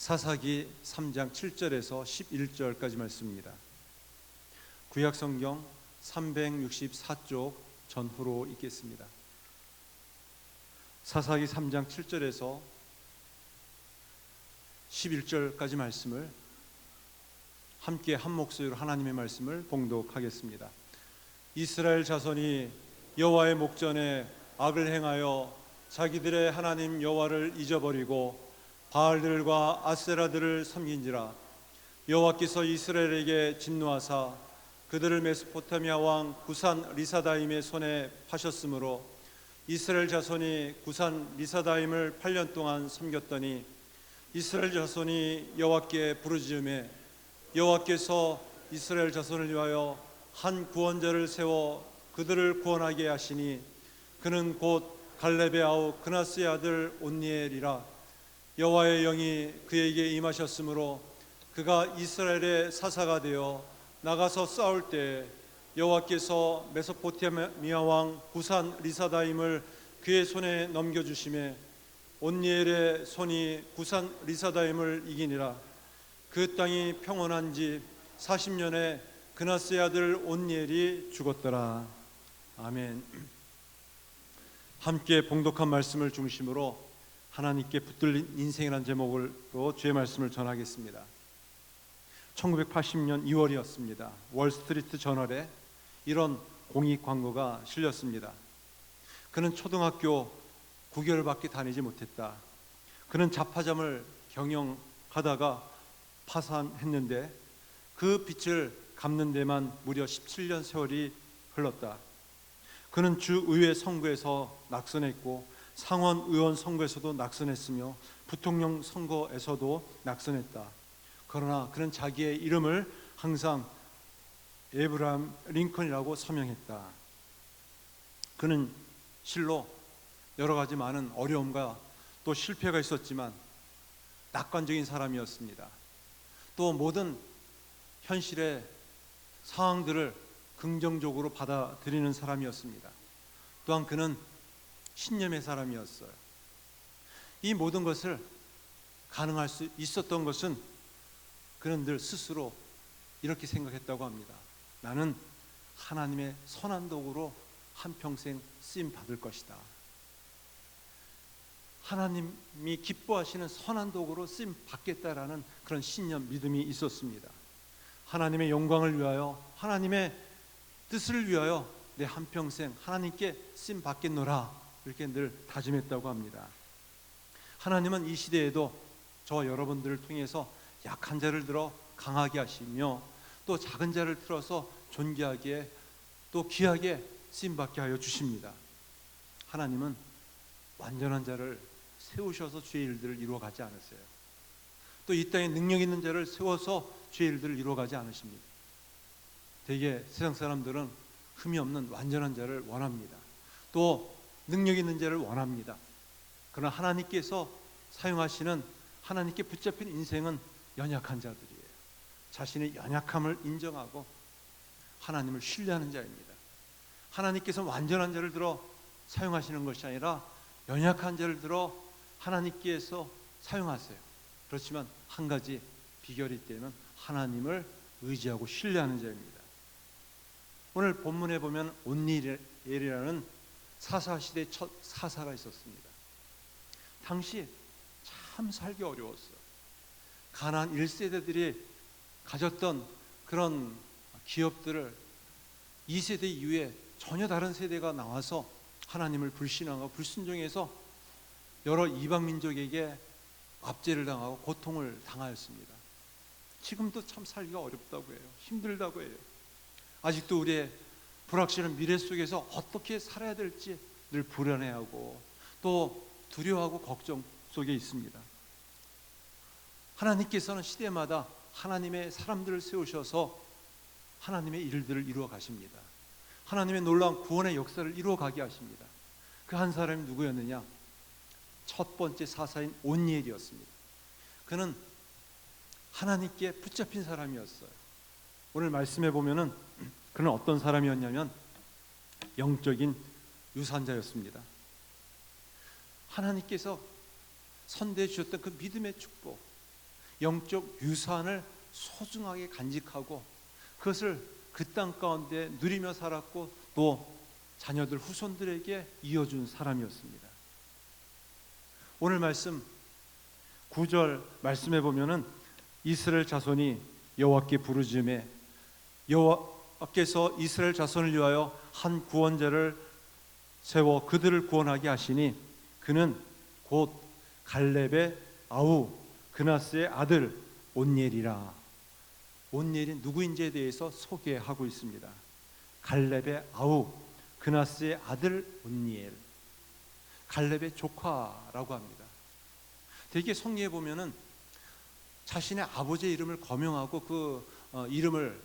사사기 3장 7절에서 11절까지 말씀입니다. 구약 성경 364쪽 전후로 읽겠습니다. 사사기 3장 7절에서 11절까지 말씀을 함께 한 목소리로 하나님의 말씀을 봉독하겠습니다. 이스라엘 자손이 여호와의 목전에 악을 행하여 자기들의 하나님 여호와를 잊어버리고 바알들과 아세라들을 섬긴지라. 여호와께서 이스라엘에게 진노하사 그들을 메소포타미아 왕 구산 리사다임의 손에 파셨으므로 이스라엘 자손이 구산 리사다임을 8년 동안 섬겼더니 이스라엘 자손이 여호와께 부르짖음에 여호와께서 이스라엘 자손을 위하여 한 구원자를 세워 그들을 구원하게 하시니 그는 곧 갈렙의 아우 그나스의 아들 온니엘이라. 여호와의 영이 그에게 임하셨으므로 그가 이스라엘의 사사가 되어 나가서 싸울 때 여호와께서 메소포타미아 왕 구산 리사다임을 그의 손에 넘겨주심에 온니엘의 손이 구산 리사다임을 이기니라. 그 땅이 평온한 지 40년에 그나스의 아들 온니엘이 죽었더라. 아멘. 함께 봉독한 말씀을 중심으로 하나님께 붙들린 인생이라는 제목으로 주의 말씀을 전하겠습니다. 1980년 2월이었습니다. 월스트리트 저널에 이런 공익 광고가 실렸습니다. 그는 초등학교 9개월밖에 다니지 못했다. 그는 잡화점을 경영하다가 파산했는데 그 빚을 갚는 데만 무려 17년 세월이 흘렀다. 그는 주의회 선거에서 낙선했고 상원 의원 선거에서도 낙선했으며 부통령 선거에서도 낙선했다. 그러나 그는 자기의 이름을 항상 에브라함 링컨이라고 서명했다. 그는 실로 여러 가지 많은 어려움과 또 실패가 있었지만 낙관적인 사람이었습니다. 또 모든 현실의 상황들을 긍정적으로 받아들이는 사람이었습니다. 또한 그는 신념의 사람이었어요. 이 모든 것을 가능할 수 있었던 것은 그는 늘 스스로 이렇게 생각했다고 합니다. 나는 하나님의 선한 도구로 한평생 쓰임 받을 것이다. 하나님이 기뻐하시는 선한 도구로 쓰임 받겠다라는 그런 신념, 믿음이 있었습니다. 하나님의 영광을 위하여, 하나님의 뜻을 위하여 내 한평생 하나님께 쓰임 받겠노라, 이렇게 늘 다짐했다고 합니다. 하나님은 이 시대에도 저와 여러분들을 통해서 약한 자를 들어 강하게 하시며 또 작은 자를 틀어서 존귀하게 또 귀하게 쓰임받게 하여 주십니다. 하나님은 완전한 자를 세우셔서 주의 일들을 이루어가지 않으세요. 또 이 땅에 능력 있는 자를 세워서 주의 일들을 이루어가지 않으십니다. 대개 세상 사람들은 흠이 없는 완전한 자를 원합니다. 또 능력 있는 자를 원합니다. 그러나 하나님께서 사용하시는, 하나님께 붙잡힌 인생은 연약한 자들이에요. 자신의 연약함을 인정하고 하나님을 신뢰하는 자입니다. 하나님께서 완전한 자를 들어 사용하시는 것이 아니라 연약한 자를 들어 하나님께서 사용하세요. 그렇지만 한 가지 비결이 있다면 하나님을 의지하고 신뢰하는 자입니다. 오늘 본문에 보면 온니엘이라는 사사시대 첫 사사가 있었습니다. 당시 참 살기 어려웠어요. 가나안 1세대들이 가졌던 그런 기업들을 2세대 이후에 전혀 다른 세대가 나와서 하나님을 불신하고 불순종해서 여러 이방 민족에게 압제를 당하고 고통을 당하였습니다. 지금도 참 살기가 어렵다고 해요. 힘들다고 해요. 아직도 우리의 불확실한 미래 속에서 어떻게 살아야 될지 늘 불안해하고 또 두려워하고 걱정 속에 있습니다. 하나님께서는 시대마다 하나님의 사람들을 세우셔서 하나님의 일들을 이루어 가십니다. 하나님의 놀라운 구원의 역사를 이루어 가게 하십니다. 그 한 사람이 누구였느냐? 첫 번째 사사인 온니엘이었습니다. 그는 하나님께 붙잡힌 사람이었어요. 오늘 말씀해 보면은 그는 어떤 사람이었냐면 영적인 유산자였습니다. 하나님께서 선대해 주셨던 그 믿음의 축복, 영적 유산을 소중하게 간직하고 그것을 그 땅 가운데 누리며 살았고 또 자녀들 후손들에게 이어준 사람이었습니다. 오늘 말씀 9절 말씀해 보면은 이스라엘 자손이 여호와께 부르짖음에 여호와께서 이스라엘 자손을 위하여 한 구원자를 세워 그들을 구원하게 하시니 그는 곧 갈렙의 아우 그나스의 아들 온니엘이라. 온니엘이 누구인지에 대해서 소개하고 있습니다. 갈렙의 아우 그나스의 아들 온니엘, 갈렙의 조카라고 합니다. 대개 성리에 보면은 자신의 아버지의 이름을 거명하고 그 이름을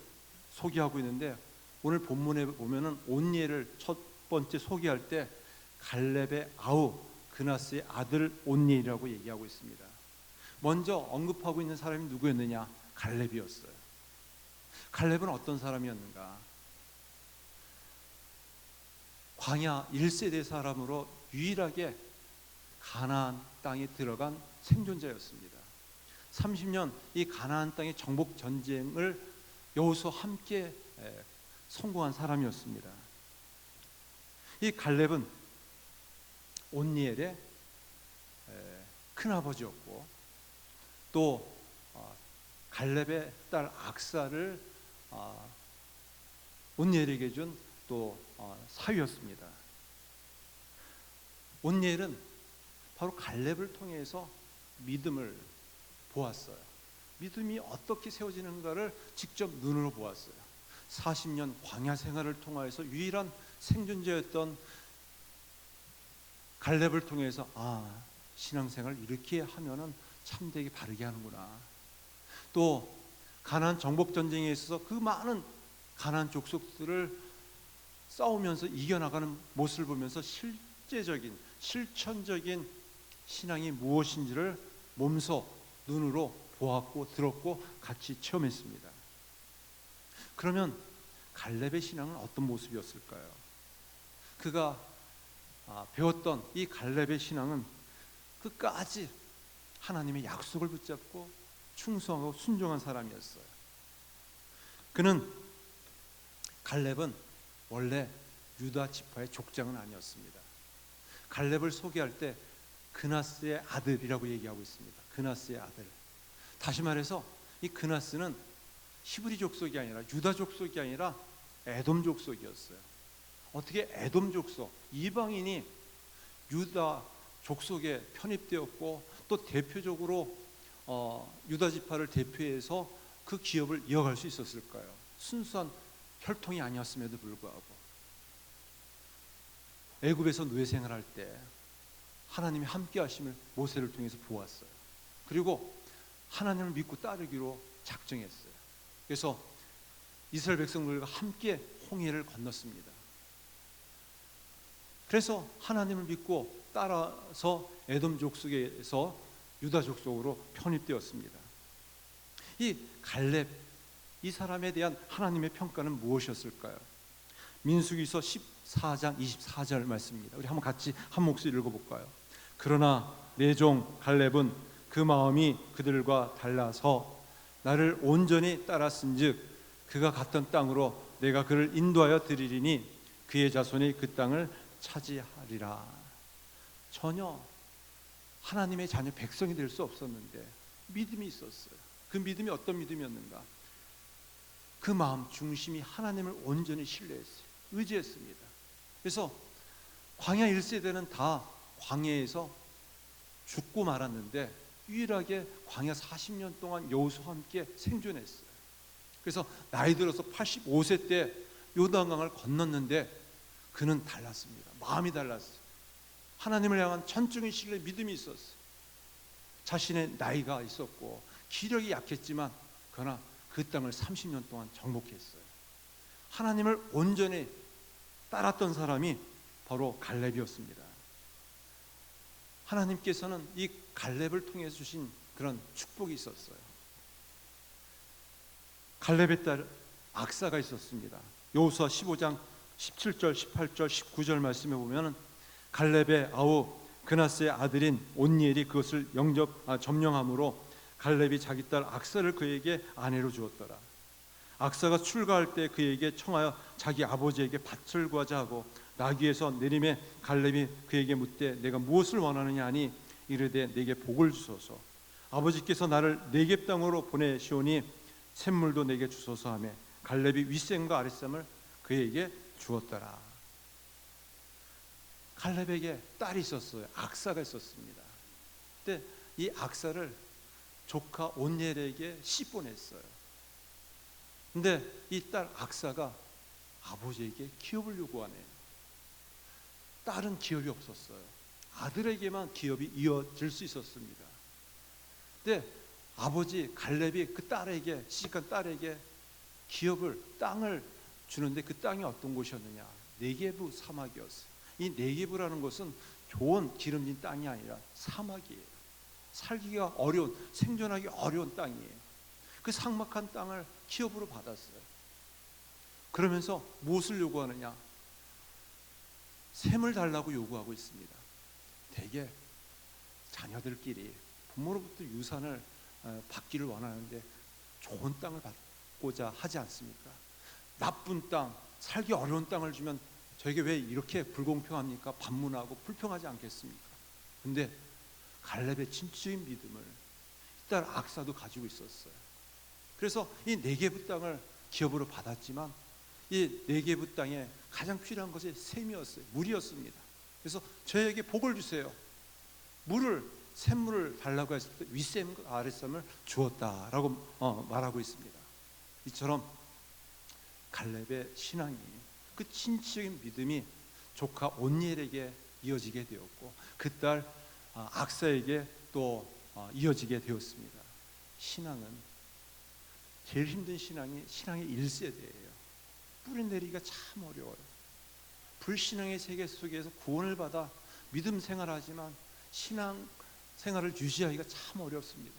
소개하고 있는데 오늘 본문에 보면은 온니엘을 첫 번째 소개할 때 갈렙의 아우 그나스의 아들 온니엘이라고 얘기하고 있습니다. 먼저 언급하고 있는 사람이 누구였느냐? 갈렙이었어요. 갈렙은 어떤 사람이었는가? 광야 1세대 사람으로 유일하게 가나안 땅에 들어간 생존자였습니다. 30년 이 가나안 땅의 정복 전쟁을 여호수아와 함께 성공한 사람이었습니다. 이 갈렙은 온니엘의 큰아버지였고 또 갈렙의 딸 악사를 온니엘에게 준 또 사위였습니다. 온니엘은 바로 갈렙을 통해서 믿음을 보았어요. 믿음이 어떻게 세워지는가를 직접 눈으로 보았어요. 40년 광야 생활을 통해서 유일한 생존자였던 갈렙을 통해서 신앙생활을 이렇게 하면은 참되게 바르게 하는구나. 또 가나안 정복 전쟁에 있어서 그 많은 가나안 족속들을 싸우면서 이겨나가는 모습을 보면서 실제적인 실천적인 신앙이 무엇인지를 몸소 눈으로 보았고 들었고 같이 체험했습니다. 그러면 갈렙의 신앙은 어떤 모습이었을까요? 그가 배웠던 이 갈렙의 신앙은 끝까지 하나님의 약속을 붙잡고 충성하고 순종한 사람이었어요. 갈렙은 원래 유다 지파의 족장은 아니었습니다. 갈렙을 소개할 때 그나스의 아들이라고 얘기하고 있습니다. 그나스의 아들. 다시 말해서 이 그나스는 히브리 족속이 아니라 유다 족속이 아니라 에돔 족속이었어요. 어떻게 에돔 족속, 이방인이 유다 족속에 편입되었고 또 대표적으로 유다 지파를 대표해서 그 기업을 이어갈 수 있었을까요? 순수한 혈통이 아니었음에도 불구하고 애굽에서 노예 생활할 때 하나님이 함께 하심을 모세를 통해서 보았어요. 그리고 하나님을 믿고 따르기로 작정했어요. 그래서 이스라엘 백성들과 함께 홍해를 건넜습니다. 그래서 하나님을 믿고 따라서 에돔 족속에서 유다 족속으로 편입되었습니다. 이 갈렙, 이 사람에 대한 하나님의 평가는 무엇이었을까요? 민수기서 14장 24절 말씀입니다. 우리 한번 같이 한 목소리 읽어볼까요? 그러나 내 종 갈렙은 그 마음이 그들과 달라서 나를 온전히 따랐은즉 그가 갔던 땅으로 내가 그를 인도하여 드리리니 그의 자손이 그 땅을 차지하리라. 전혀 하나님의 자녀 백성이 될 수 없었는데 믿음이 있었어요. 그 믿음이 어떤 믿음이었는가? 그 마음 중심이 하나님을 온전히 신뢰했어요. 의지했습니다. 그래서 광야 1세대는 다 광야에서 죽고 말았는데 유일하게 광야 40년 동안 여호수아와 함께 생존했어요. 그래서 나이 들어서 85세 때 요단강을 건넜는데 그는 달랐습니다. 마음이 달랐어요. 하나님을 향한 천중의 신뢰, 믿음이 있었어요. 자신의 나이가 있었고 기력이 약했지만 그러나 그 땅을 30년 동안 정복했어요. 하나님을 온전히 따랐던 사람이 바로 갈렙이었습니다. 하나님께서는 이 갈렙을 통해 주신 그런 축복이 있었어요. 갈렙의 딸 악사가 있었습니다. 여호수아 15장 17절, 18절, 19절 말씀에 보면 갈렙의 아우 그나스의 아들인 온니엘이 그것을 점령함으로 갈렙이 자기 딸 악사를 그에게 아내로 주었더라. 악사가 출가할 때 그에게 청하여 자기 아버지에게 밭을 구하자 하고 나귀에서 내림에 갈렙이 그에게 묻되 내가 무엇을 원하느냐 하니 이르되 내게 복을 주소서. 아버지께서 나를 네겝 땅으로 보내시오니 샘물도 내게 주소서 하며 갈렙이 윗샘과 아랫샘을 그에게 주었더라. 갈렙에게 딸이 있었어요. 악사가 있었습니다. 근데 이 악사를 조카 온니엘에게 씹어냈어요. 근데 이 딸 악사가 아버지에게 기업을 요구하네요. 딸은 기업이 없었어요. 아들에게만 기업이 이어질 수 있었습니다. 근데 아버지 갈렙이 그 딸에게, 시집간 딸에게 기업을, 땅을 주는데 그 땅이 어떤 곳이었느냐? 네게브 사막이었어요. 이 네게브라는 것은 좋은 기름진 땅이 아니라 사막이에요. 살기가 어려운, 생존하기 어려운 땅이에요. 그 삭막한 땅을 기업으로 받았어요. 그러면서 무엇을 요구하느냐? 샘을 달라고 요구하고 있습니다. 대개 자녀들끼리 부모로부터 유산을 받기를 원하는데 좋은 땅을 받고자 하지 않습니까? 나쁜 땅, 살기 어려운 땅을 주면 저에게 왜 이렇게 불공평합니까? 반문하고 불평하지 않겠습니까? 근데 갈렙의 진취인 믿음을 딸 악사도 가지고 있었어요. 그래서 이 네게브 땅을 기업으로 받았지만 이 네게브 땅에 가장 필요한 것이 샘이었어요. 물이었습니다. 그래서 저에게 복을 주세요. 샘물을 달라고 했을 때 윗샘과 아랫샘을 주었다라고 말하고 있습니다. 이처럼 갈렙의 신앙이, 그 진취적인 믿음이 조카 온니엘에게 이어지게 되었고 그 딸 악사에게 또 이어지게 되었습니다. 신앙은 제일 힘든 신앙이 신앙의 1세대예요. 뿌리 내리기가 참 어려워요. 불신앙의 세계 속에서 구원을 받아 믿음 생활하지만 신앙 생활을 유지하기가 참 어렵습니다.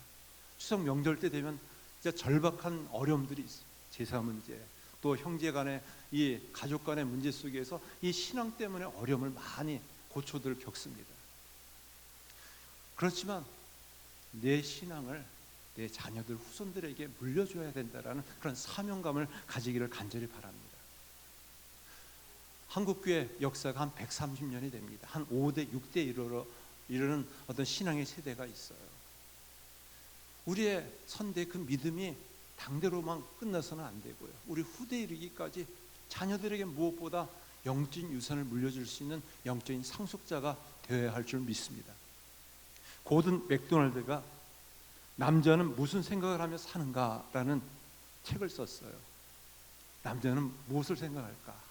추석 명절 때 되면 진짜 절박한 어려움들이 있어요. 제사 문제, 또 형제 간의 이 가족 간의 문제 속에서 이 신앙 때문에 어려움을 많이 고초들을 겪습니다. 그렇지만 내 신앙을 내 자녀들 후손들에게 물려줘야 된다라는 그런 사명감을 가지기를 간절히 바랍니다. 한국교회 역사가 한 130년이 됩니다. 한 5대, 6대 이르는 어떤 신앙의 세대가 있어요. 우리의 선대 그 믿음이 당대로만 끝나서는 안 되고요. 우리 후대에 이르기까지 자녀들에게 무엇보다 영적인 유산을 물려줄 수 있는 영적인 상속자가 되어야 할 줄 믿습니다. 고든 맥도날드가 남자는 무슨 생각을 하며 사는가라는 책을 썼어요. 남자는 무엇을 생각할까?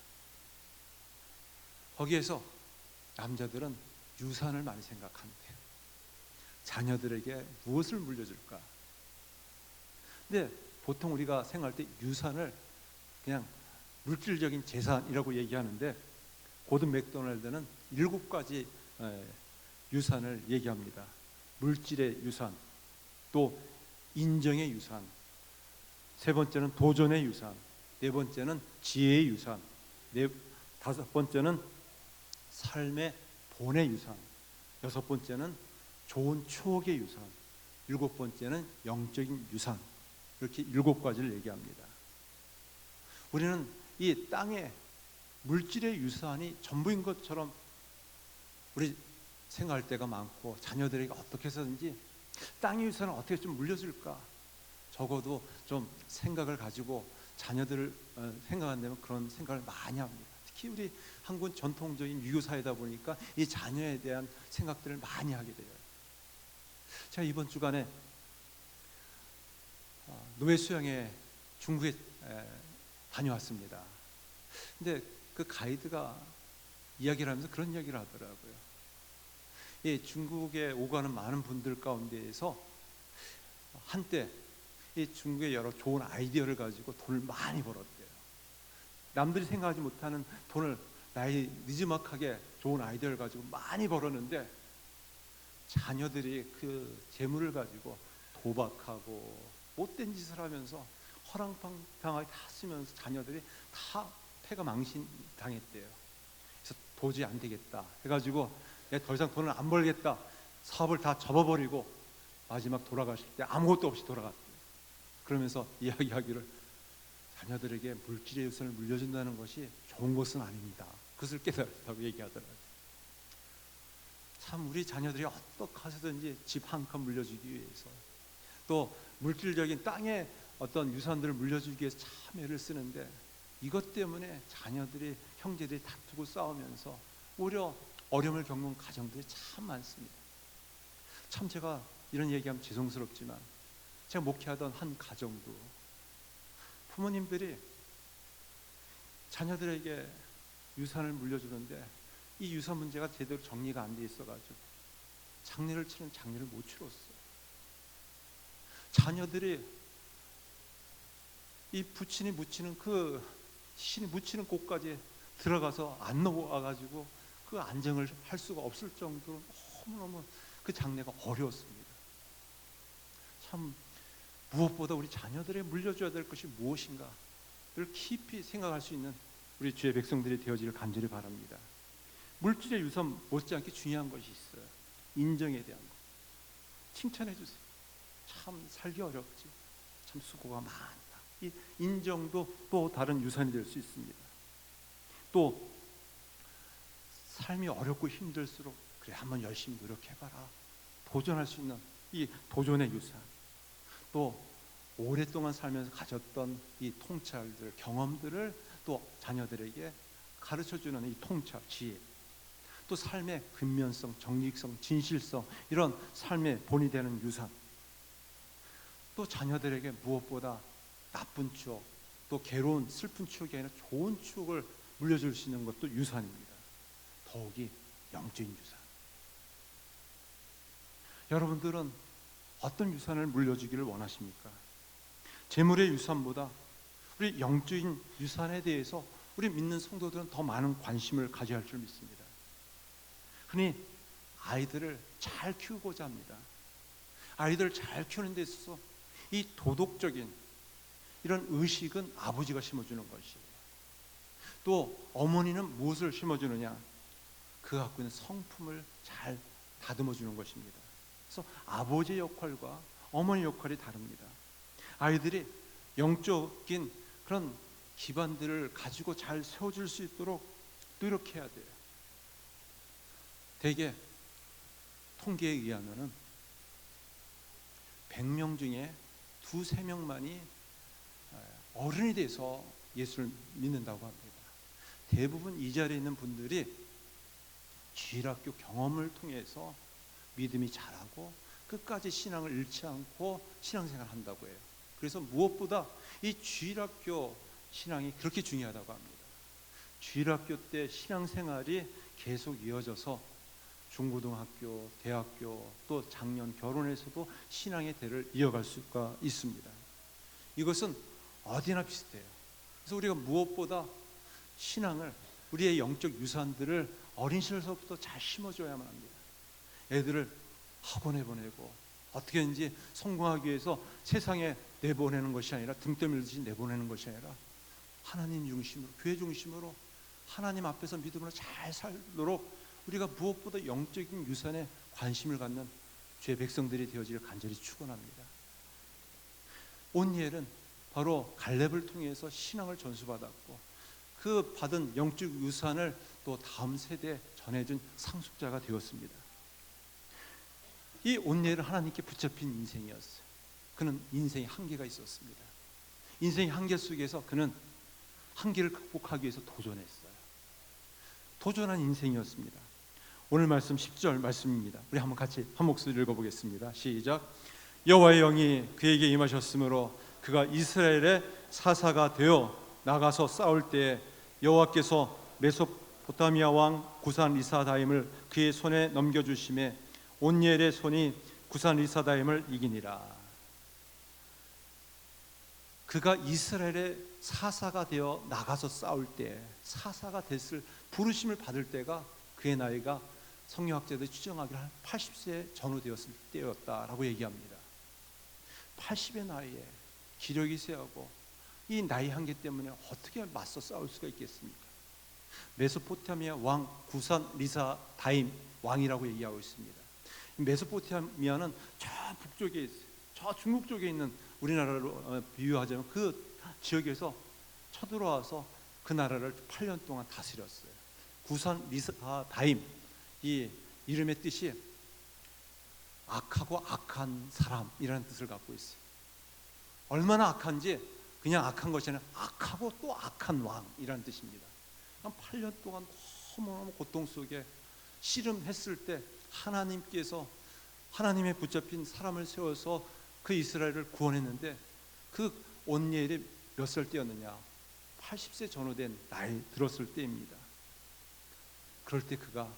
거기에서 남자들은 유산을 많이 생각한대요. 자녀들에게 무엇을 물려줄까? 근데 보통 우리가 생각할 때 유산을 그냥 물질적인 재산이라고 얘기하는데 고든 맥도날드는 7가지 유산을 얘기합니다. 물질의 유산, 또 인정의 유산, 세 번째는 도전의 유산, 네 번째는 지혜의 유산, 다섯 번째는 삶의 본의 유산, 여섯 번째는 좋은 추억의 유산, 일곱 번째는 영적인 유산. 이렇게 7가지를 얘기합니다. 우리는 이 땅에 물질의 유산이 전부인 것처럼 우리 생각할 때가 많고 자녀들에게 어떻게 해서든지 땅의 유산을 어떻게 좀 물려줄까? 적어도 좀 생각을 가지고 자녀들을 생각한다면 그런 생각을 많이 합니다. 특히 우리 한국 전통적인 유교 사회다 보니까 이 자녀에 대한 생각들을 많이 하게 돼요. 제가 이번 주간에 노예 수양에 중국에 다녀왔습니다. 근데 그 가이드가 이야기를 하면서 그런 이야기를 하더라고요. 이 중국에 오가는 많은 분들 가운데에서 한때 이 중국의 여러 좋은 아이디어를 가지고 돈을 많이 벌었대요. 남들이 생각하지 못하는 돈을 나이 늦지막하게 좋은 아이디어를 가지고 많이 벌었는데 자녀들이 그 재물을 가지고 도박하고 못된 짓을 하면서 허랑방탕하게 다 쓰면서 자녀들이 다 패가 망신당했대요. 그래서 도저히 안 되겠다 해가지고 내가 더 이상 돈을 안 벌겠다, 사업을 다 접어버리고 마지막 돌아가실 때 아무것도 없이 돌아갔대요. 그러면서 이야기하기를 자녀들에게 물질의 유산을 물려준다는 것이 좋은 것은 아닙니다. 그것을 깨달았다고 얘기하더라고요. 참 우리 자녀들이 어떻게 하든지 집 한 칸 물려주기 위해서, 또 물질적인 땅의 어떤 유산들을 물려주기 위해서 참 애를 쓰는데, 이것 때문에 자녀들이, 형제들이 다투고 싸우면서 오히려 어려움을 겪는 가정들이 참 많습니다. 참 제가 이런 얘기하면 죄송스럽지만, 제가 목회하던 한 가정도 부모님들이 자녀들에게 유산을 물려주는데 이 유산 문제가 제대로 정리가 안 돼 있어가지고 장례를 치른 장례를 못 치렀어요. 자녀들이 이 부친이 묻히는 그 시신이 묻히는 곳까지 들어가서 안 넘어와가지고 그 안정을 할 수가 없을 정도로 너무너무 그 장례가 어려웠습니다. 참 무엇보다 우리 자녀들에게 물려줘야 될 것이 무엇인가를 깊이 생각할 수 있는 우리 주의 백성들이 되어지길 간절히 바랍니다. 물질의 유산 못지않게 중요한 것이 있어요. 인정에 대한 것. 칭찬해 주세요. 참 살기 어렵지. 참 수고가 많다. 이 인정도 또 다른 유산이 될 수 있습니다. 또 삶이 어렵고 힘들수록 그래 한번 열심히 노력해봐라. 도전할 수 있는 이 도전의 유산. 또 오랫동안 살면서 가졌던 이 통찰들, 경험들을 또 자녀들에게 가르쳐주는 이 통찰, 지혜. 또 삶의 근면성, 정직성, 진실성, 이런 삶의 본이 되는 유산. 또 자녀들에게 무엇보다 나쁜 추억, 또 괴로운 슬픈 추억이 아니라 좋은 추억을 물려줄 수 있는 것도 유산입니다. 더욱이 영적인 유산. 여러분들은 어떤 유산을 물려주기를 원하십니까? 재물의 유산보다 우리 영적인 유산에 대해서 우리 믿는 성도들은 더 많은 관심을 가져야 할 줄 믿습니다. 흔히 아이들을 잘 키우고자 합니다. 아이들을 잘 키우는 데 있어서 이 도덕적인 이런 의식은 아버지가 심어주는 것이에요. 또 어머니는 무엇을 심어주느냐? 그 갖고 있는 성품을 잘 다듬어주는 것입니다. 그래서 아버지의 역할과 어머니 역할이 다릅니다. 아이들이 영적인 그런 기반들을 가지고 잘 세워줄 수 있도록 노력해야 돼요. 대개 통계에 의하면은 100명 중에 2~3명만이 어른이 돼서 예수를 믿는다고 합니다. 대부분 이 자리에 있는 분들이 주일학교 경험을 통해서 믿음이 자라고 끝까지 신앙을 잃지 않고 신앙생활을 한다고 해요. 그래서 무엇보다 이 주일학교 신앙이 그렇게 중요하다고 합니다. 주일학교 때 신앙생활이 계속 이어져서 중고등학교, 대학교, 또 장년 결혼에서도 신앙의 대를 이어갈 수가 있습니다. 이것은 어디나 비슷해요. 그래서 우리가 무엇보다 신앙을, 우리의 영적 유산들을 어린 시절서부터 잘 심어줘야만 합니다. 애들을 학원에 보내고 어떻게든지 성공하기 위해서 세상에 내보내는 것이 아니라 등 떠밀듯이 내보내는 것이 아니라 하나님 중심으로, 교회 중심으로 하나님 앞에서 믿음으로 잘 살도록 우리가 무엇보다 영적인 유산에 관심을 갖는 주의 백성들이 되어지길 간절히 축원합니다. 온니엘은 바로 갈렙을 통해서 신앙을 전수받았고 그 받은 영적 유산을 또 다음 세대에 전해준 상속자가 되었습니다. 이 온니엘은 하나님께 붙잡힌 인생이었어요. 그는 인생에 한계가 있었습니다. 인생의 한계 속에서 그는 한계를 극복하기 위해서 도전했어요. 도전한 인생이었습니다. 오늘 말씀 10절 말씀입니다. 우리 한번 같이 한 목소리 읽어보겠습니다. 시작. 여호와의 영이 그에게 임하셨으므로 그가 이스라엘의 사사가 되어 나가서 싸울 때에 여호와께서 메소포타미아 왕 구산 리사다임을 그의 손에 넘겨주심에 온니엘의 손이 구산 리사다임을 이기니라. 그가 이스라엘의 사사가 되어 나가서 싸울 때, 사사가 됐을 부르심을 받을 때가 그의 나이가 성경학자들이 추정하기를 한 80세 전후되었을 때였다라고 얘기합니다. 80의 나이에 기력이 쇠하고 이 나이 한계 때문에 어떻게 맞서 싸울 수가 있겠습니까? 메소포타미아 왕 구산 리사다임 왕이라고 얘기하고 있습니다. 메소포타미아는 저 북쪽에 있어요. 저 중국 쪽에 있는 우리나라로 비유하자면 그 지역에서 쳐들어와서 그 나라를 8년 동안 다스렸어요. 구산 리스다임, 이 이름의 뜻이 악하고 악한 사람이라는 뜻을 갖고 있어요. 얼마나 악한지 그냥 악한 것이 아니라 악하고 또 악한 왕이라는 뜻입니다. 한 8년 동안 너무너무 고통 속에 씨름했을 때 하나님께서 하나님의 붙잡힌 사람을 세워서 그 이스라엘을 구원했는데 그 온니엘이 몇 살 때였느냐? 80세 전후된 나이 들었을 때입니다. 그럴 때 그가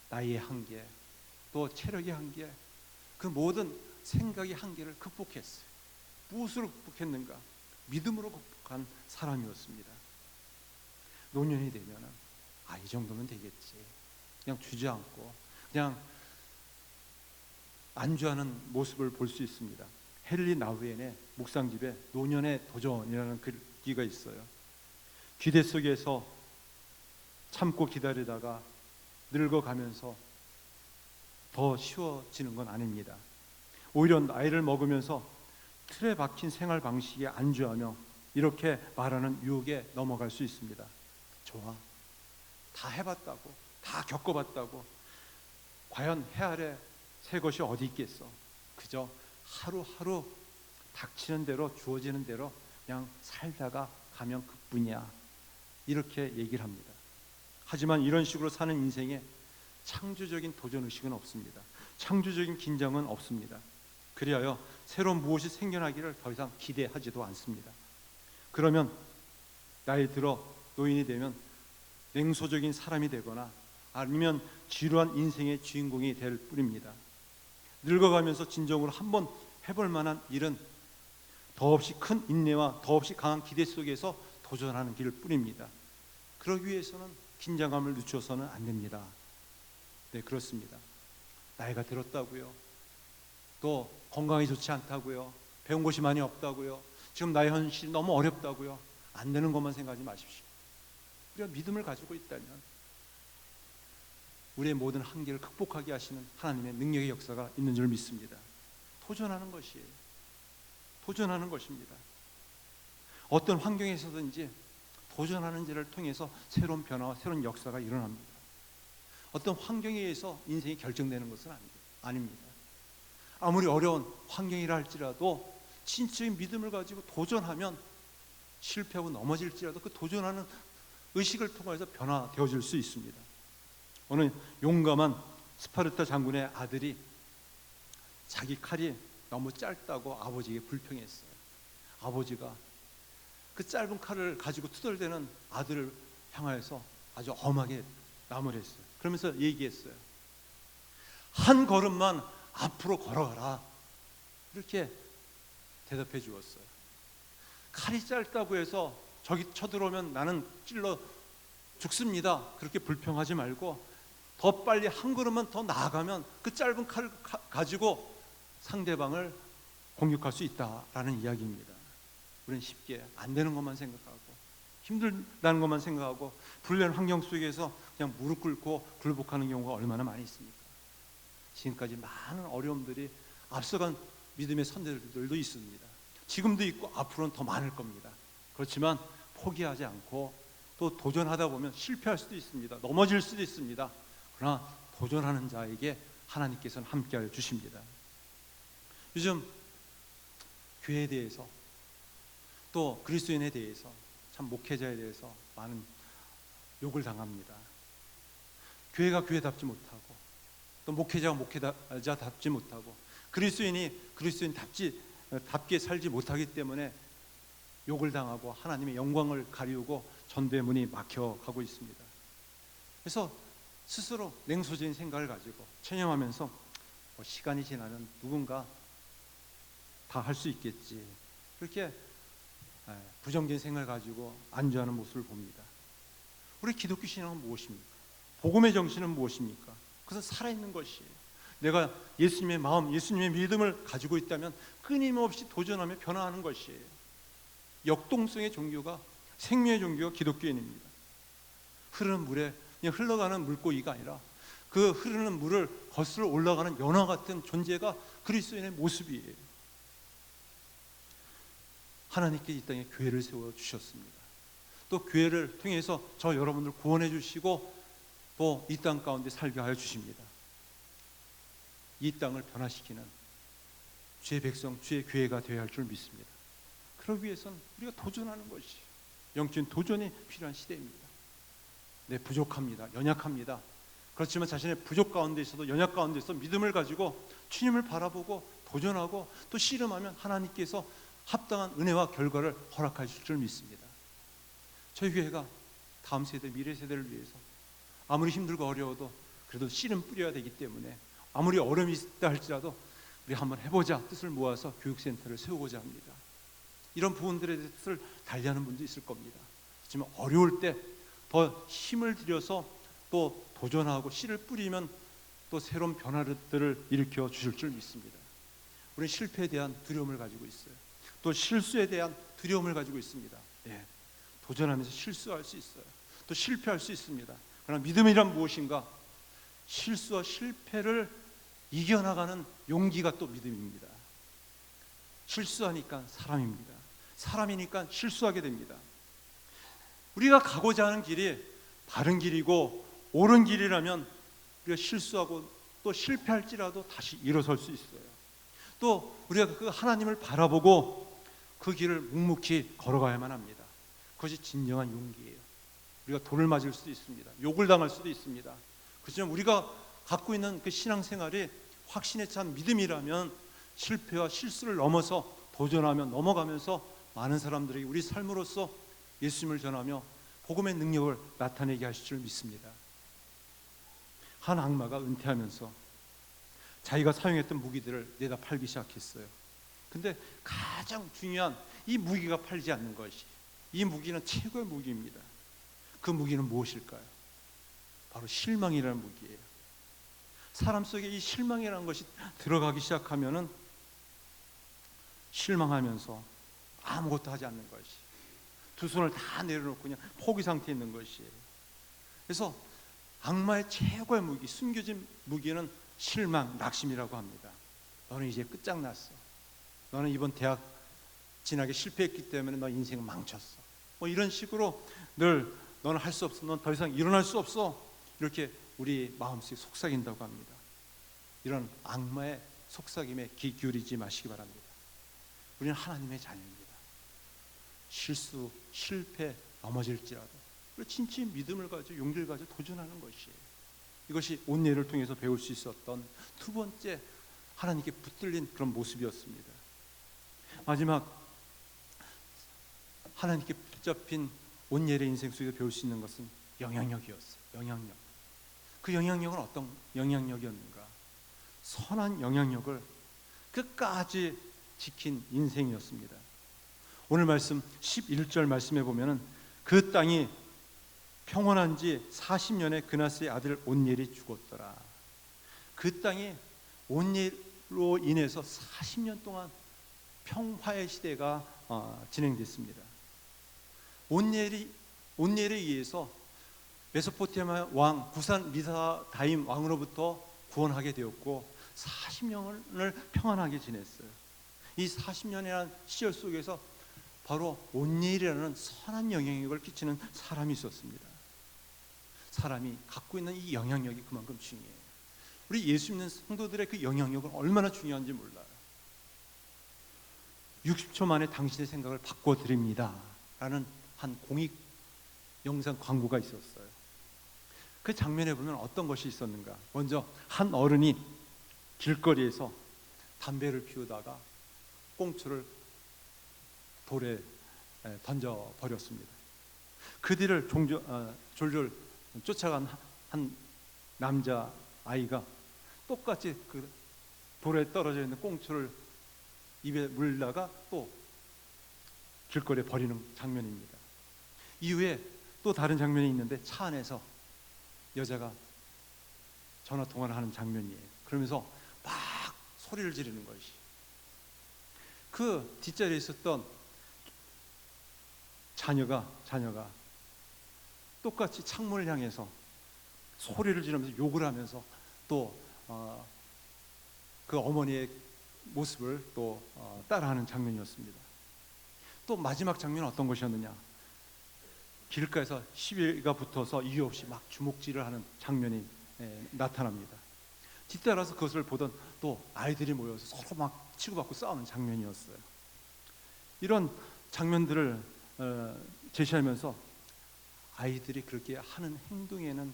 나이의 한계, 또 체력의 한계, 그 모든 생각의 한계를 극복했어요. 무엇으로 극복했는가? 믿음으로 극복한 사람이었습니다. 노년이 되면은 이 정도면 되겠지. 그냥 주저앉고 그냥 안주하는 모습을 볼 수 있습니다. 헨리 나우엔의 묵상집에 노년의 도전이라는 글귀가 있어요. 기대 속에서 참고 기다리다가 늙어가면서 더 쉬워지는 건 아닙니다. 오히려 나이를 먹으면서 틀에 박힌 생활 방식에 안주하며 이렇게 말하는 유혹에 넘어갈 수 있습니다. 좋아, 다 해봤다고, 다 겪어봤다고, 과연 해 아래 새 것이 어디 있겠어? 그저 하루하루 닥치는 대로, 주어지는 대로 그냥 살다가 가면 그뿐이야, 이렇게 얘기를 합니다. 하지만 이런 식으로 사는 인생에 창조적인 도전의식은 없습니다. 창조적인 긴장은 없습니다. 그리하여 새로운 무엇이 생겨나기를 더 이상 기대하지도 않습니다. 그러면 나이 들어 노인이 되면 냉소적인 사람이 되거나 아니면 지루한 인생의 주인공이 될 뿐입니다. 늙어가면서 진정으로 한번 해볼 만한 일은 더없이 큰 인내와 더없이 강한 기대 속에서 도전하는 길 뿐입니다. 그러기 위해서는 긴장감을 늦춰서는 안 됩니다. 네, 그렇습니다. 나이가 들었다고요, 또 건강이 좋지 않다고요, 배운 것이 많이 없다고요, 지금 나의 현실이 너무 어렵다고요, 안 되는 것만 생각하지 마십시오. 우리가 믿음을 가지고 있다면 우리의 모든 한계를 극복하게 하시는 하나님의 능력의 역사가 있는 줄 믿습니다. 도전하는 것이에요. 도전하는 것입니다. 어떤 환경에서든지 도전하는 일을 통해서 새로운 변화와 새로운 역사가 일어납니다. 어떤 환경에 의해서 인생이 결정되는 것은 아닙니다. 아무리 어려운 환경이라 할지라도 진짜의 믿음을 가지고 도전하면 실패하고 넘어질지라도 그 도전하는 의식을 통해서 변화되어질 수 있습니다. 어느 용감한 스파르타 장군의 아들이 자기 칼이 너무 짧다고 아버지에게 불평했어요. 아버지가 그 짧은 칼을 가지고 투덜대는 아들을 향하여서 아주 엄하게 나무랬어요. 그러면서 얘기했어요. 한 걸음만 앞으로 걸어가라, 이렇게 대답해 주었어요. 칼이 짧다고 해서 저기 쳐들어오면 나는 찔러 죽습니다, 그렇게 불평하지 말고 더 빨리 한 걸음만 더 나아가면 그 짧은 칼을 가지고 상대방을 공격할 수 있다라는 이야기입니다. 우리는 쉽게 안 되는 것만 생각하고 힘들다는 것만 생각하고 불리한 환경 속에서 그냥 무릎 꿇고 굴복하는 경우가 얼마나 많이 있습니까? 지금까지 많은 어려움들이 앞서간 믿음의 선배들도 있습니다. 지금도 있고 앞으로는 더 많을 겁니다. 그렇지만 포기하지 않고 또 도전하다 보면 실패할 수도 있습니다. 넘어질 수도 있습니다. 그러나 도전하는 자에게 하나님께서는 함께하여 주십니다. 요즘 교회에 대해서 또 그리스도인에 대해서, 참 목회자에 대해서 많은 욕을 당합니다. 교회가 교회답지 못하고 또 목회자가 목회자답지 못하고 그리스도인이 그리스도인답게 살지 못하기 때문에 욕을 당하고 하나님의 영광을 가리우고 전도의 문이 막혀가고 있습니다. 그래서 스스로 냉소적인 생각을 가지고 체념하면서 시간이 지나면 누군가 다 할 수 있겠지, 그렇게 부정적인 생각을 가지고 안주하는 모습을 봅니다. 우리 기독교 신앙은 무엇입니까? 복음의 정신은 무엇입니까? 그것은 살아있는 것이에요. 내가 예수님의 마음, 예수님의 믿음을 가지고 있다면 끊임없이 도전하며 변화하는 것이에요. 역동성의 종교가, 생명의 종교가 기독교인입니다. 흐르는 물에 그냥 흘러가는 물고기가 아니라 그 흐르는 물을 거슬러 올라가는 연화 같은 존재가 그리스도인의 모습이에요. 하나님께 이 땅에 교회를 세워 주셨습니다. 또 교회를 통해서 저 여러분들 구원해 주시고 또 이 땅 가운데 살게 하여 주십니다. 이 땅을 변화시키는 주의 백성, 주의 교회가 되어야 할 줄 믿습니다. 그러기 위해서는 우리가 도전하는 것이, 영적인 도전이 필요한 시대입니다. 네, 부족합니다. 연약합니다. 그렇지만 자신의 부족 가운데 있어도, 연약 가운데 있어도 믿음을 가지고 주님을 바라보고 도전하고 또 씨름하면 하나님께서 합당한 은혜와 결과를 허락하실 줄 믿습니다. 저희 교회가 다음 세대, 미래 세대를 위해서 아무리 힘들고 어려워도 그래도 씨름 뿌려야 되기 때문에, 아무리 어려움이 있다 할지라도 우리 한번 해보자 뜻을 모아서 교육센터를 세우고자 합니다. 이런 부분들에 대해서 달리하는 분도 있을 겁니다. 하지만 어려울 때 더 힘을 들여서 또 도전하고 씨를 뿌리면 또 새로운 변화들을 일으켜 주실 줄 믿습니다. 우리는 실패에 대한 두려움을 가지고 있어요. 또 실수에 대한 두려움을 가지고 있습니다. 예, 도전하면서 실수할 수 있어요. 또 실패할 수 있습니다. 그러나 믿음이란 무엇인가? 실수와 실패를 이겨나가는 용기가 또 믿음입니다. 실수하니까 사람입니다. 사람이니까 실수하게 됩니다. 우리가 가고자 하는 길이 바른 길이고 옳은 길이라면 우리가 실수하고 또 실패할지라도 다시 일어설 수 있어요. 또 우리가 그 하나님을 바라보고 그 길을 묵묵히 걸어가야만 합니다. 그것이 진정한 용기예요. 우리가 돌을 맞을 수도 있습니다. 욕을 당할 수도 있습니다. 그렇지만 우리가 갖고 있는 그 신앙생활이 확신에 찬 믿음이라면 실패와 실수를 넘어서 도전하며 넘어가면서 많은 사람들에게 우리 삶으로서 예수님을 전하며 복음의 능력을 나타내게 하실 줄 믿습니다. 한 악마가 은퇴하면서 자기가 사용했던 무기들을 내다 팔기 시작했어요. 근데 가장 중요한 이 무기가 팔지 않는 것이, 이 무기는 최고의 무기입니다. 그 무기는 무엇일까요? 바로 실망이라는 무기예요. 사람 속에 이 실망이라는 것이 들어가기 시작하면은 실망하면서 아무것도 하지 않는 것이, 두 손을 다 내려놓고 그냥 포기 상태에 있는 것이에요. 그래서 악마의 최고의 무기, 숨겨진 무기는 실망, 낙심이라고 합니다. 너는 이제 끝장났어. 너는 이번 대학 진학에 실패했기 때문에 너 인생 망쳤어. 뭐 이런 식으로 늘 너는 할 수 없어. 넌 더 이상 일어날 수 없어. 이렇게 우리 마음속에 속삭인다고 합니다. 이런 악마의 속삭임에 귀 기울이지 마시기 바랍니다. 우리는 하나님의 자녀입니다. 실수, 실패, 넘어질지라도 우리 진짜 믿음을 가지고 용기를 가지고 도전하는 것이에요. 이것이 온예를 통해서 배울 수 있었던 두 번째 하나님께 붙들린 그런 모습이었습니다. 마지막 하나님께 붙잡힌 온예의 인생 속에서 배울 수 있는 것은 영향력이었어요. 영향력. 그 영향력은 어떤 영향력이었는가? 선한 영향력을 끝까지 지킨 인생이었습니다. 오늘 말씀 11절 말씀에 보면은 그 땅이 평온한 지 40년에 그나스의 아들 온니엘이 죽었더라. 그 땅이 온니엘로 인해서 40년 동안 평화의 시대가 진행됐습니다. 온니엘에 의해서 메소포타미아 왕 구산 리사다임 왕으로부터 구원하게 되었고 40년을 평안하게 지냈어요. 이 40년이라는 시절 속에서 바로 온니엘이라는 선한 영향력을 끼치는 사람이 있었습니다. 사람이 갖고 있는 이 영향력이 그만큼 중요해요. 우리 예수 믿는 성도들의 그 영향력은 얼마나 중요한지 몰라요. 60초 만에 당신의 생각을 바꿔드립니다 라는 한 공익 영상 광고가 있었어요. 그 장면에 보면 어떤 것이 있었는가? 먼저 한 어른이 길거리에서 담배를 피우다가 꽁초를 돌에 던져버렸습니다. 그 뒤를 졸졸 쫓아간 한 남자 아이가 똑같이 그 돌에 떨어져 있는 꽁초를 입에 물다가 또 길거리에 버리는 장면입니다. 이후에 또 다른 장면이 있는데 차 안에서 여자가 전화 통화를 하는 장면이에요. 그러면서 막 소리를 지르는 것이, 그 뒷자리에 있었던 자녀가 똑같이 창문을 향해서 소리를 지르면서 욕을 하면서 또 그 어머니의 모습을 또 따라하는 장면이었습니다. 또 마지막 장면은 어떤 것이었느냐? 길가에서 시비가 붙어서 이유 없이 막 주먹질을 하는 장면이 나타납니다. 뒤따라서 그것을 보던 또 아이들이 모여서 서로 막 치고받고 싸우는 장면이었어요. 이런 장면들을 제시하면서 아이들이 그렇게 하는 행동에는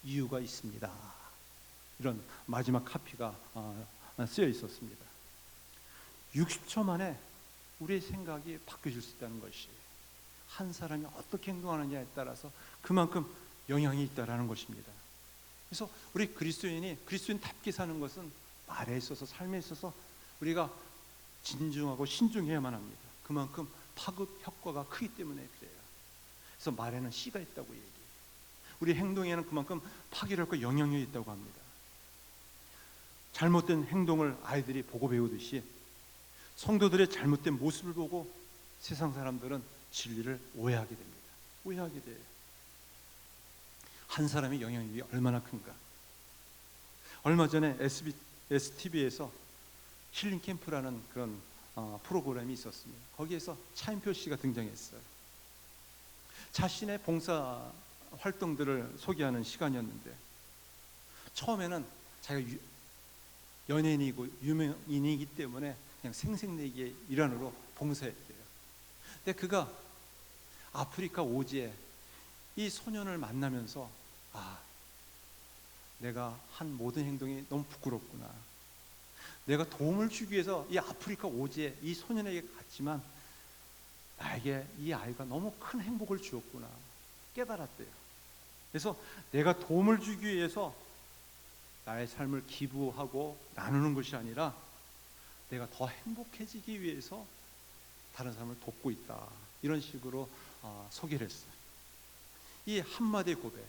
이유가 있습니다. 이런 마지막 카피가 쓰여 있었습니다. 60초 만에 우리의 생각이 바뀌어질 수 있다는 것이, 한 사람이 어떻게 행동하느냐에 따라서 그만큼 영향이 있다라는 것입니다. 그래서 우리 그리스도인답게 사는 것은 말에 있어서, 삶에 있어서 우리가 진중하고 신중해야만 합니다. 그만큼 파급 효과가 크기 때문에 그래요. 그래서 말에는 씨가 있다고 얘기해요. 우리 행동에는 그만큼 파괴력과 영향력이 있다고 합니다. 잘못된 행동을 아이들이 보고 배우듯이 성도들의 잘못된 모습을 보고 세상 사람들은 진리를 오해하게 됩니다. 오해하게 돼요. 한 사람의 영향력이 얼마나 큰가. 얼마 전에 STV에서 힐링 캠프라는 그런 프로그램이 있었습니다. 거기에서 차인표 씨가 등장했어요. 자신의 봉사 활동들을 소개하는 시간이었는데, 처음에는 자기가 연예인이고 유명인이기 때문에 그냥 생색내기의 일환으로 봉사했대요. 근데 그가 아프리카 오지에 이 소년을 만나면서, 내가 한 모든 행동이 너무 부끄럽구나. 내가 도움을 주기 위해서 이 아프리카 오지에 이 소년에게 갔지만 나에게 이 아이가 너무 큰 행복을 주었구나 깨달았대요. 그래서 내가 도움을 주기 위해서 나의 삶을 기부하고 나누는 것이 아니라 내가 더 행복해지기 위해서 다른 사람을 돕고 있다, 이런 식으로 소개를 했어요. 이 한마디의 고백,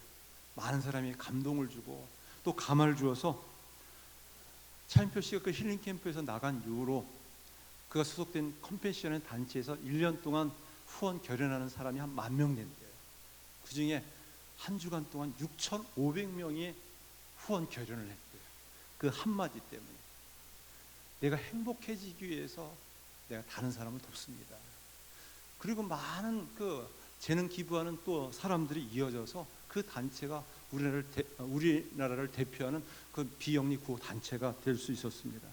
많은 사람이 감동을 주고 또 감화를 주어서 차인표 씨가 그 힐링 캠프에서 나간 이후로 그가 소속된 컴패션의 단체에서 1년 동안 후원 결연하는 사람이 한 10,000명 된대요. 그 중에 한 주간 동안 6,500명이 후원 결연을 했대요. 그 한마디 때문에. 내가 행복해지기 위해서 내가 다른 사람을 돕습니다. 그리고 많은 그 재능 기부하는 또 사람들이 이어져서 그 단체가 우리나라를 대표하는 그 비영리 구호 단체가 될 수 있었습니다.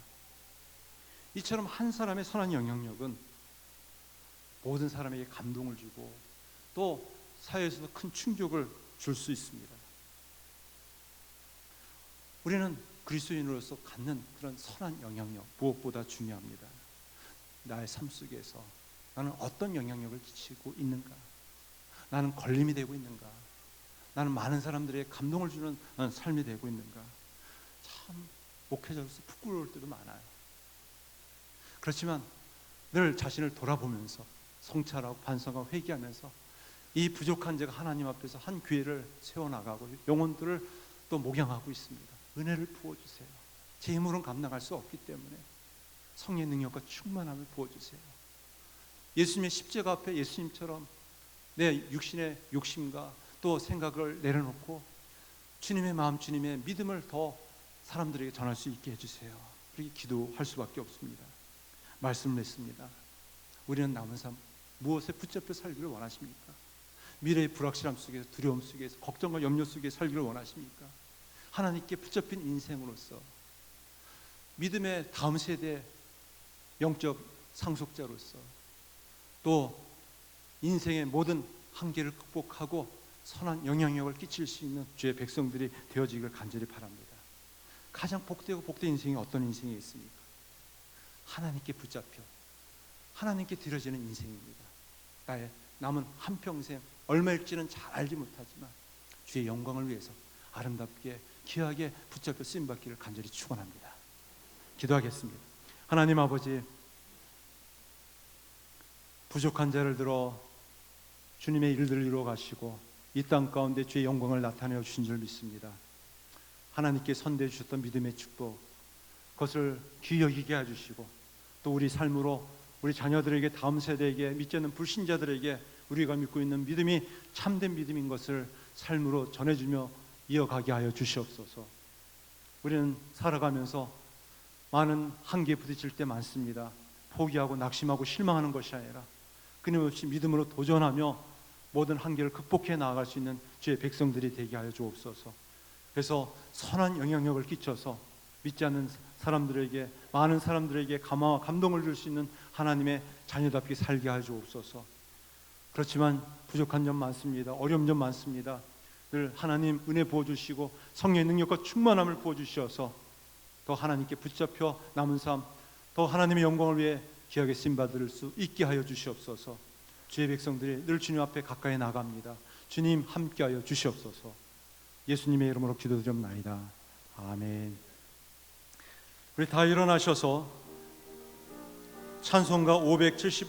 이처럼 한 사람의 선한 영향력은 모든 사람에게 감동을 주고 또 사회에서도 큰 충격을 줄 수 있습니다. 우리는 그리스도인으로서 갖는 그런 선한 영향력, 무엇보다 중요합니다. 나의 삶 속에서 나는 어떤 영향력을 끼치고 있는가? 나는 걸림이 되고 있는가? 나는 많은 사람들에게 감동을 주는 삶이 되고 있는가? 참 목회자로서 부끄러울 때도 많아요. 그렇지만 늘 자신을 돌아보면서 성찰하고 반성하고 회개하면서 이 부족한 제가 하나님 앞에서 한 교회를 세워나가고 영혼들을 또 목양하고 있습니다. 은혜를 부어주세요. 제 힘으로는 감당할 수 없기 때문에 성령의 능력과 충만함을 부어주세요. 예수님의 십자가 앞에 예수님처럼 내 육신의 욕심과 또 생각을 내려놓고 주님의 마음, 주님의 믿음을 더 사람들에게 전할 수 있게 해주세요. 그렇게 기도할 수밖에 없습니다. 말씀을 했습니다. 우리는 남은 삶 무엇에 붙잡혀 살기를 원하십니까? 미래의 불확실함 속에서, 두려움 속에서, 걱정과 염려 속에 살기를 원하십니까? 하나님께 붙잡힌 인생으로서 믿음의 다음 세대 영적 상속자로서 또 인생의 모든 한계를 극복하고 선한 영향력을 끼칠 수 있는 주의 백성들이 되어지기를 간절히 바랍니다. 가장 복되고 복된 인생이 어떤 인생이 있습니까? 하나님께 붙잡혀 하나님께 드려지는 인생입니다. 나의 남은 한평생 얼마일지는 잘 알지 못하지만 주의 영광을 위해서 아름답게 귀하게 붙잡혀 쓰임받기를 간절히 축원합니다. 기도하겠습니다. 하나님 아버지, 부족한 자를 들어 주님의 일들을 이루어 가시고 이 땅 가운데 주의 영광을 나타내어 주신 줄 믿습니다. 하나님께 선대해 주셨던 믿음의 축복, 그것을 귀히 여기게 해주시고 또 우리 삶으로 우리 자녀들에게, 다음 세대에게, 믿지 않는 불신자들에게 우리가 믿고 있는 믿음이 참된 믿음인 것을 삶으로 전해주며 이어가게 하여 주시옵소서. 우리는 살아가면서 많은 한계에 부딪힐 때 많습니다. 포기하고 낙심하고 실망하는 것이 아니라 끊임없이 믿음으로 도전하며 모든 한계를 극복해 나아갈 수 있는 주의 백성들이 되게 하여 주옵소서. 그래서 선한 영향력을 끼쳐서 믿지 않는 사람들에게, 많은 사람들에게 감화와 감동을 줄 수 있는 하나님의 자녀답게 살게 하여 주옵소서. 그렇지만 부족한 점 많습니다. 어려운 점 많습니다. 늘 하나님 은혜 부어주시고 성령의 능력과 충만함을 부어주셔서 더 하나님께 붙잡혀 남은 삶, 더 하나님의 영광을 위해 귀하게 쓰임받을 수 있게 하여 주시옵소서. 주의 백성들이 늘 주님 앞에 가까이 나갑니다. 주님 함께하여 주시옵소서. 예수님의 이름으로 기도드립나이다. 아멘. 우리 다 일어나셔서 찬송가 575